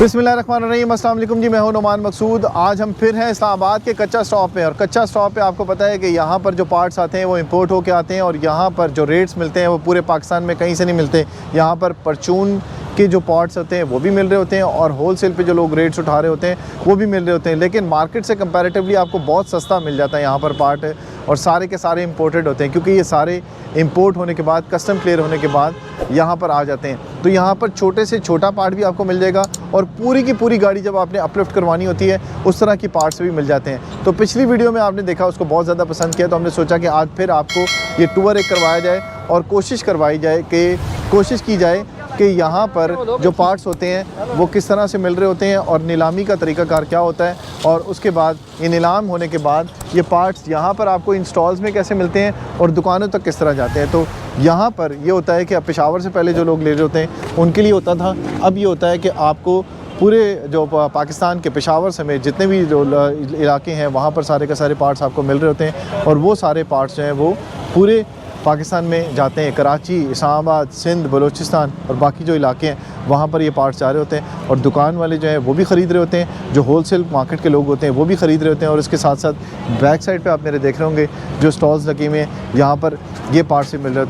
बिस्मिल्लाहिर्रहमानिर्रहीम, अस्सलाम वालेकुम जी। मैं हूं नुमान मकसूद। आज हम फिर हैं इस्लामाबाद के कच्चा स्टॉप पे, और कच्चा स्टॉप पे आपको पता है कि यहाँ पर जो पार्ट्स आते हैं वो इंपोर्ट होके आते हैं, और यहाँ पर जो रेट्स मिलते हैं वो पूरे पाकिस्तान में कहीं से नहीं मिलते। यहाँ पर परचून के जो पार्ट्स होते हैं वो भी मिल रहे होते हैं, और होलसेल पे जो लोग रेट्स उठा रहे होते हैं वो भी मिल रहे होते हैं, लेकिन मार्केट से कंपैरेटिवली आपको बहुत सस्ता मिल जाता है यहाँ पर पार्ट, और सारे के सारे इंपोर्टेड होते हैं, क्योंकि ये सारे इंपोर्ट होने के बाद, कस्टम क्लियर होने के बाद यहाँ पर आ जाते हैं। तो यहाँ पर छोटे से छोटा पार्ट भी आपको मिल जाएगा, और पूरी की पूरी गाड़ी जब आपने अपलिफ्ट करवानी होती है उस तरह की पार्ट्स भी मिल जाते हैं। तो पिछली वीडियो में आपने देखा, उसको बहुत ज़्यादा पसंद किया, तो हमने सोचा कि आज फिर आपको ये टूर एक करवाया जाए और कोशिश की जाए कि यहाँ पर जो पार्ट्स होते हैं वो किस तरह से मिल रहे होते हैं, और नीलामी का तरीक़ाकार क्या होता है, और उसके बाद ये नीलाम होने के बाद ये पार्ट्स यहाँ पर आपको इंस्टॉल्स में कैसे मिलते हैं और दुकानों तक किस तरह जाते हैं। तो यहाँ पर ये होता है कि अब पेशावर से पहले जो लोग ले रहे होते हैं उनके लिए होता था, अब ये होता है कि आपको पूरे जो पाकिस्तान के पेशावर समेत जितने भी जो इलाके हैं वहाँ पर सारे के सारे पार्ट्स आपको मिल रहे होते हैं, और वो सारे पार्ट्स जो हैं वो पूरे पाकिस्तान में जाते हैं। कराची, इस्लामाबाद, सिंध, बलूचिस्तान और बाकी जो इलाके हैं वहाँ पर ये पार्ट्स जा रहे होते हैं, और दुकान वाले जो हैं वो भी ख़रीद रहे होते हैं, जो होलसेल मार्केट के लोग होते हैं वो भी ख़रीद रहे होते हैं। और इसके साथ साथ बैक साइड पे आप मेरे देख रहे होंगे जो स्टॉल्स लगे हुए हैं, यहाँ पर ये पार्ट्स भी मिल रहे होते हैं।